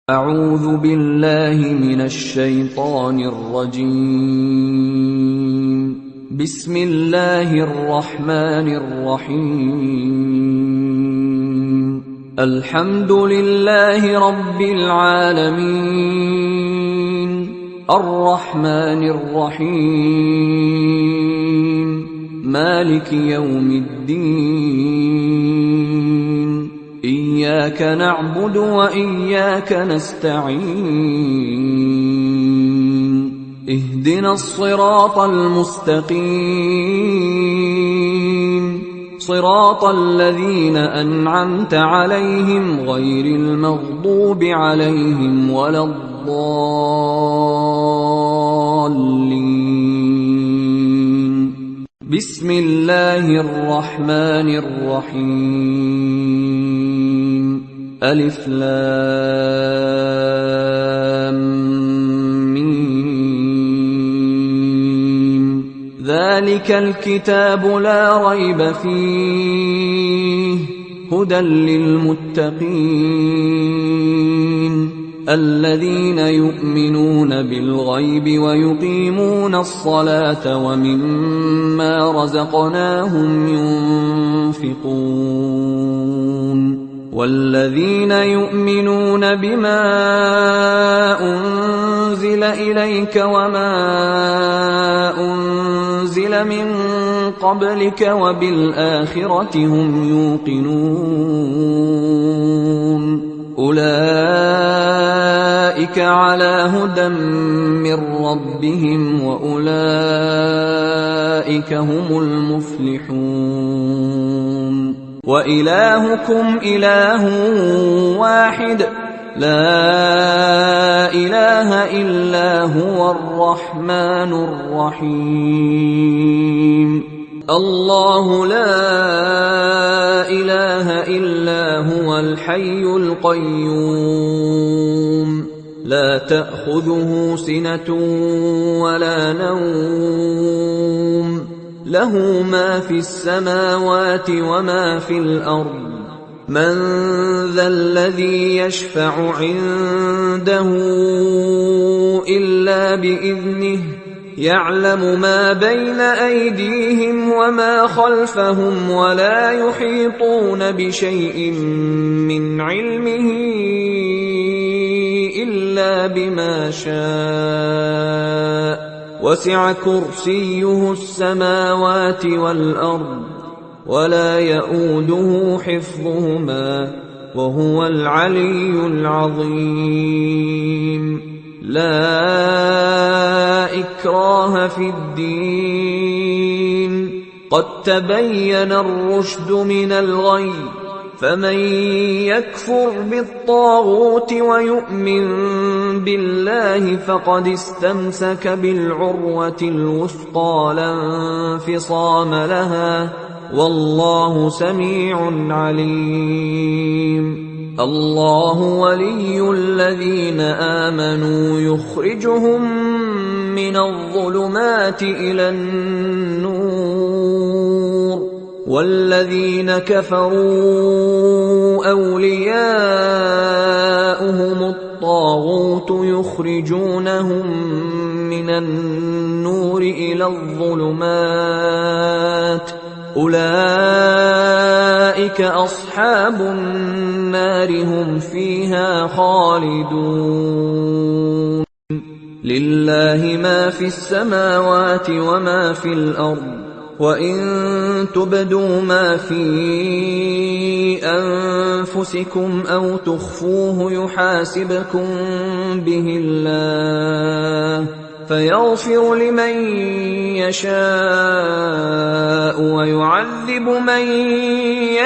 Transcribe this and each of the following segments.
أعوذ بالله من الشيطان الرجيم. بسم الله الرحمن الرحيم. الحمد لله رب العالمين، الرحمن الرحيم، مالك يوم الدين. إياك نعبد وإياك نستعين. اهدنا الصراط المستقيم، صراط الذين أنعمت عليهم غير المغضوب عليهم ولا الضالين. بسم الله الرحمن الرحيم. ألف لام ميم. ذلك الكتاب لا ريب فيه، هدى للمتقين الذين يؤمنون بالغيب ويقيمون الصلاة ومما رزقناهم ينفقون والذين يؤمنون بما أنزل إليك وما أنزل من قبلك وبالآخرة هم يوقنون. أولئك على هدى من ربهم وأولئك هم المفلحون. وإلهكم إله واحد، لا إله إلا هو الرحمن الرحيم. الله لا إله إلا هو الحي القيوم، لا تأخذه سنة ولا نوم، له ما في السماوات وما في الأرض. من ذا الذي يشفع عنده إلا بإذنه، يعلم ما بين أيديهم وما خلفهم ولا يحيطون بشيء من علمه إلا بما شاء. وسع كرسيه السماوات والأرض ولا يئوده حفظهما وهو العلي العظيم. لا إكراه في الدين، قد تبين الرشد من الغي، فمن يكفر بالطاغوت ويؤمن بالله فقد استمسك بالعروة الوثقى لا انفصام لها، والله سميع عليم. الله ولي الذين آمنوا يخرجهم من الظلمات إلى النور، والذين كفروا أولياؤهم الطاغوت يخرجونهم من النور إلى الظلمات، أولئك أصحاب النار هم فيها خالدون. لله ما في السماوات وما في الأرض، وإن تبدوا ما في أنفسكم أو تخفوه يحاسبكم به الله، فيغفر لمن يشاء ويعذب من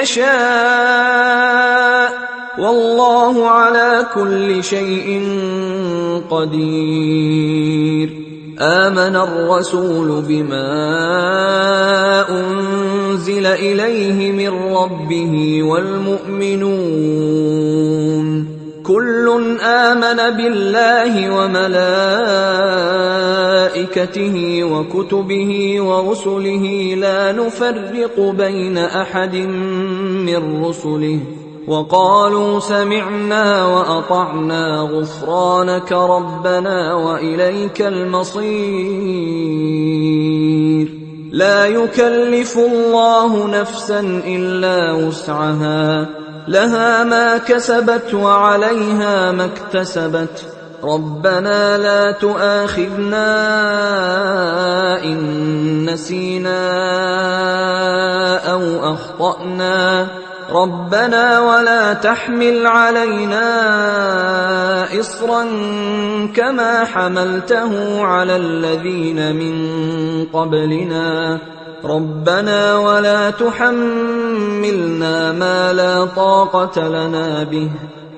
يشاء، والله على كل شيء قدير. آمن الرسول بما أنزل إليه من ربه والمؤمنون كل آمن بالله وملائكته وكتبه ورسله لا نفرق بين أحد من رسله وقالوا سمعنا وأطعنا غفرانك ربنا وإليك المصير. لا يكلف الله نفسا إلا وسعها، لها ما كسبت وعليها ما اكتسبت. ربنا لا تؤاخذنا إن نسينا أو أخطأنا، ربنا ولا تحمل علينا إصرا كما حملته على الذين من قبلنا، ربنا ولا تحملنا ما لا طاقة لنا به،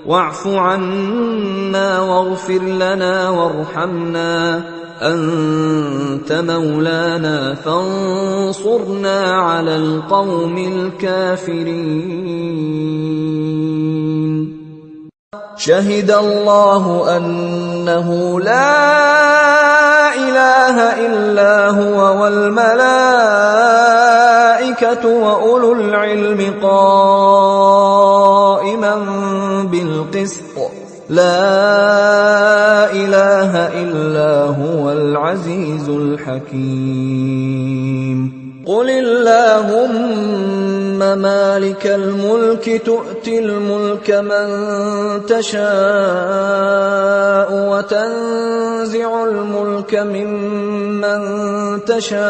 واعف عنا واغفر لنا وارحمنا، أنت مولانا فانصرنا على القوم الكافرين. شهد الله أنه لا إله إلا هو والملائكة وأولو العلم قائما بالقسط، لا إله إلا هو العزيز الحكيم. قل اللهم مالك الملك تؤتي الملك من تشاء وتنزع الملك ممن تشاء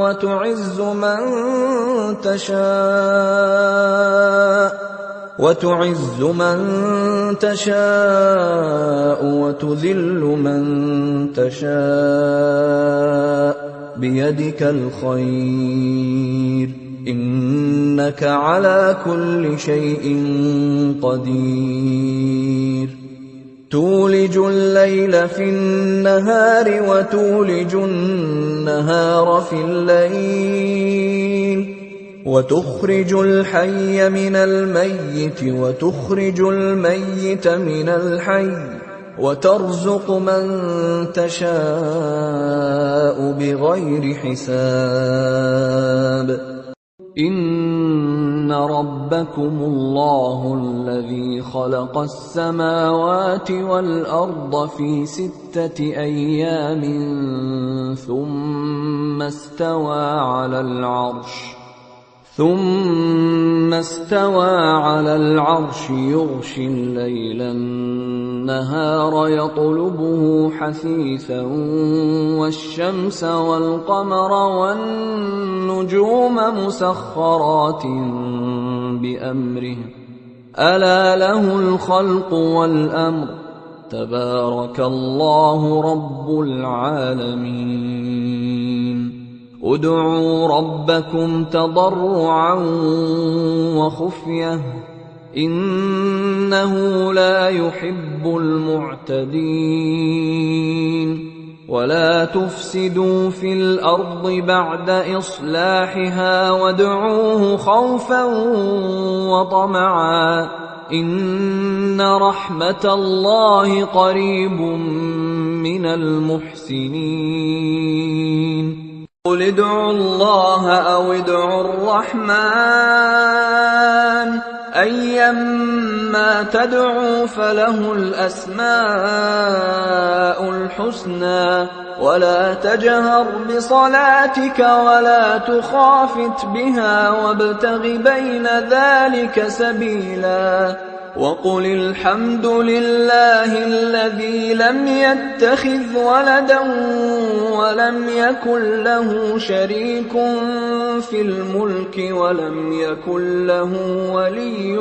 وتعز من تشاء وتذل من تشاء بيدك الخير، إنك على كل شيء قدير. تولج الليل في النهار وتولج النهار في الليل، وتخرج الحي من الميت وتخرج الميت من الحي، وترزق من تشاء بغير حساب. إن ربكم الله الذي خلق السماوات والأرض في 6 أيام ثم استوى على العرش يغشي الليل النهار يطلبه حثيثا، والشمس والقمر والنجوم مسخرات بأمره، ألا له الخلق والأمر، تبارك الله رب العالمين. ادعوا ربكم تضرعا وخفية، إنه لا يحب المعتدين. ولا تفسدوا في الأرض بعد إصلاحها وادعوه خوفا وطمعا، إن رحمة الله قريب من المحسنين. قل ادعوا الله أو ادعوا الرحمن، أيما تدعوا فله الأسماء الحسنى، ولا تجهر بصلاتك ولا تخافت بها وابتغ بين ذلك سبيلا. وقل الحمد لله الذي لم يتخذ ولدا ولم يكن له شريك في الملك ولم يكن له ولي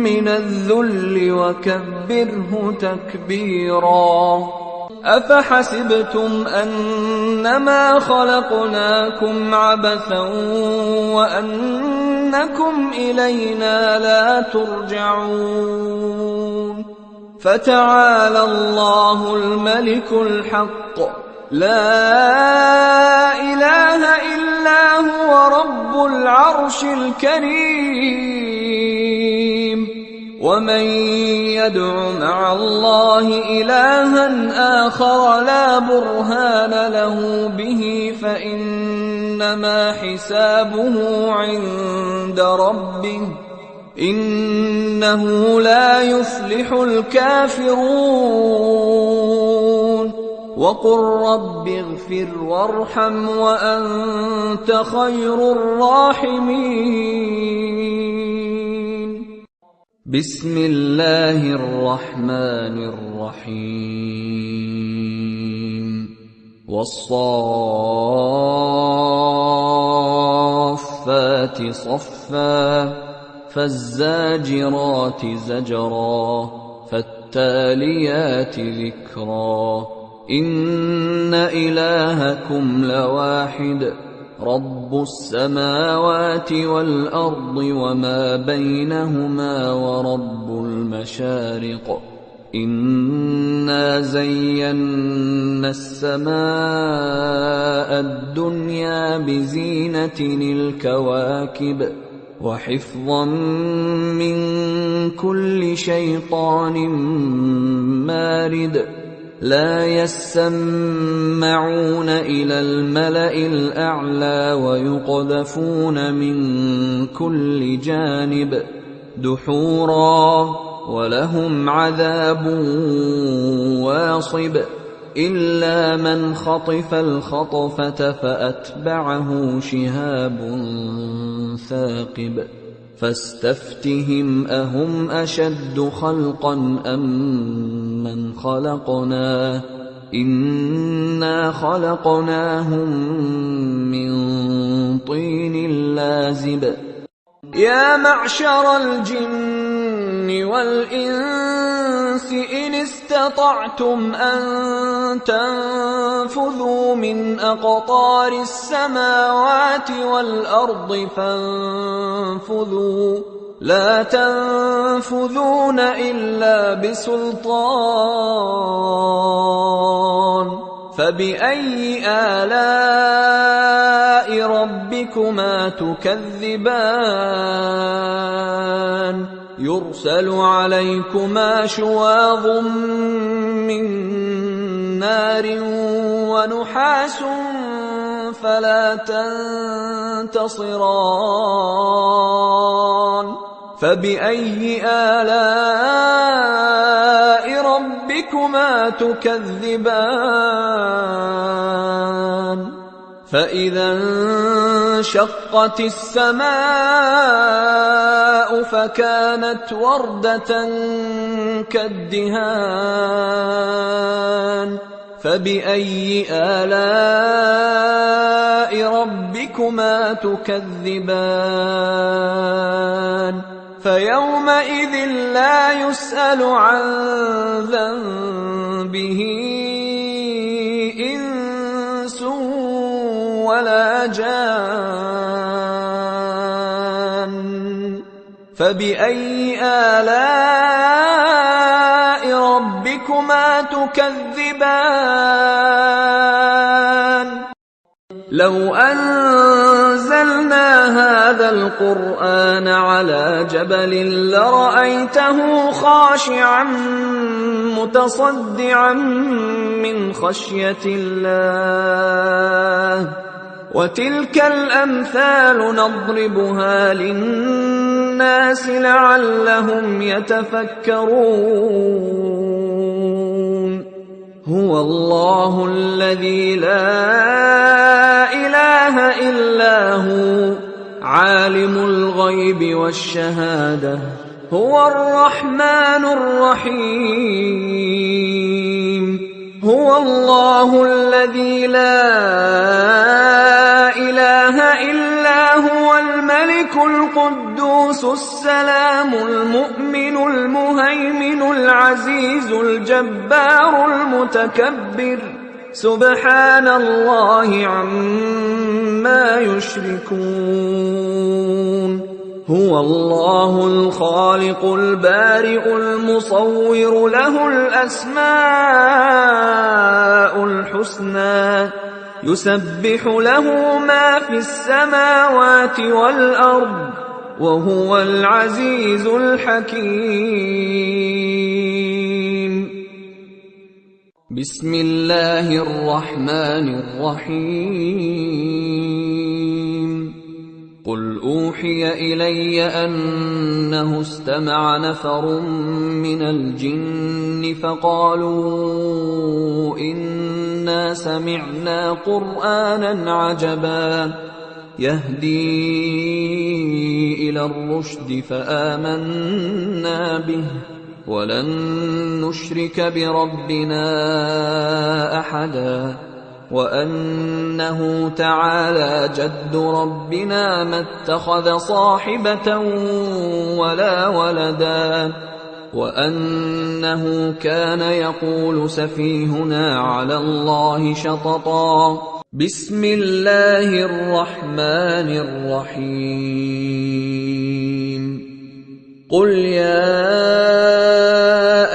من الذل وكبره تكبيرا. أفحسبتم أنما خلقناكم عبثا وأنكم إلينا لا ترجعون؟ فتعالى الله الملك الحق، لا إله إلا هو رب العرش الكريم. ومن يدع مع الله إلها آخر لا برهان له به فإنما حسابه عند ربه إنه لا يفلح الكافرون وقل رب اغفر وارحم وأنت خير الراحمين. بسم الله الرحمن الرحيم. والصافات صفا فالزاجرات زجرا فالتاليات ذكرا إن إلهكم لواحد رب السماوات والأرض وما بينهما ورب المشارق إنا زينا السماء الدنيا بزينة الكواكب وحفظا من كل شيطان مارد لا يسمعون إلى الملأ الأعلى ويقذفون من كل جانب دحورا ولهم عذاب واصب إلا من خطف الخطفة فأتبعه شهاب ثاقب فاستفتهم أهم أشد خلقا أم من خلقنا إنا خلقناهم من طين لازب يا معشر الجن والإنس إن استطعتم أن تنفذوا من أقطار السماوات والأرض فانفذوا لا تنفذون إلا بسلطان فبأي آلاء ربكما تكذبان يرسل عليكما شواظ من نار ونحاس فلا تنتصران فبأي آلاء ربكما تكذبان فإذا انشقت السماء فكانت وردة كالدهان فبأي آلاء ربكما تكذبان فيومئذ لا يسأل عن ذنبه إنس ولا جان فبأي آلاء ربكما تكذبان لو أنزلنا هذا القرآن على جبل لرأيته خاشعا متصدعا من خشية الله وتلك الأمثال نضربها للناس لعلهم يتفكرون هو الله الذي لا إله إلا هو عالم الغيب والشهادة هو الرحمن الرحيم هو الله الذي لا إله إلا هو الملك القدوس السلام المؤمن المهيمن العزيز الجبار المتكبر سبحان الله عما يشركون هو الله الخالق البارئ المصور له الأسماء الحسنى يسبح له ما في السماوات والأرض وهو العزيز الحكيم. بسم الله الرحمن الرحيم. قل أوحي إلي أنه استمع نفر من الجن فقالوا إنا سمعنا قرآنا عجبا يهدي إلى الرشد فآمنا به ولن نشرك بربنا أحدا وأنه تعالى جد ربنا ما اتخذ صاحبة ولا ولدا وأنه كان يقول سفيهنا على الله شططا. بسم الله الرحمن الرحيم. قل يا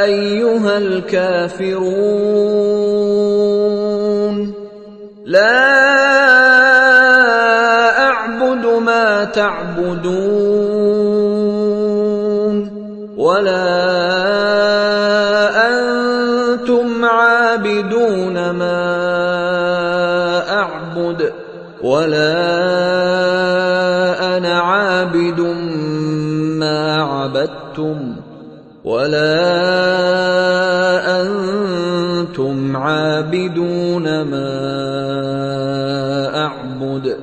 أيها الكافرون لا أعبد ما تعبدون ولا أنتم عابدون ما أعبد ولا أنا عابد ما عبدتم ولا أنتم عابدون ما أعبد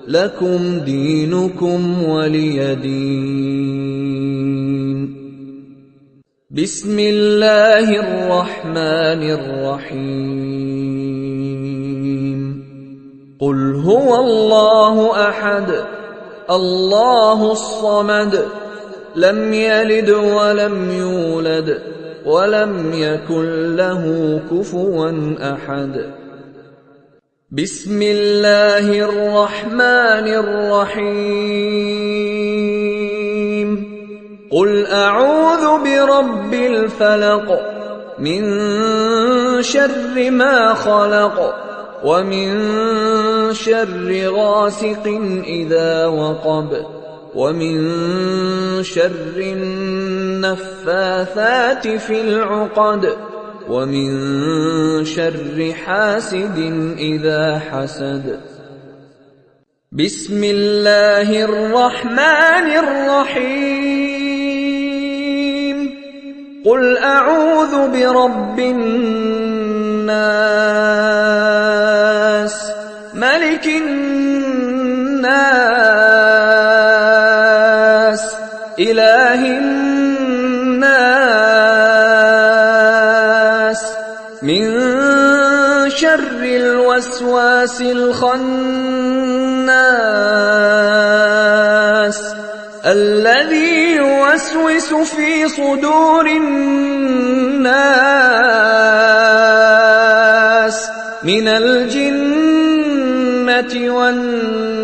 لكم دينكم ولي دين. بسم الله الرحمن الرحيم. قل هو الله أحد الله الصمد لم يلد ولم يولد ولم يكن له كفوا أحد. بسم الله الرحمن الرحيم. قل أعوذ برب الفلق من شر ما خلق ومن شر غاسق إذا وقب ومن شر النفاثات في العقد ومن شر حاسد إذا حسد. بسم الله الرحمن الرحيم. قل أعوذ برب الناس ملك الناس إله الناس من شر الوسواس الخناس الذي يوسوس في صدور الناس من الجنة والناس.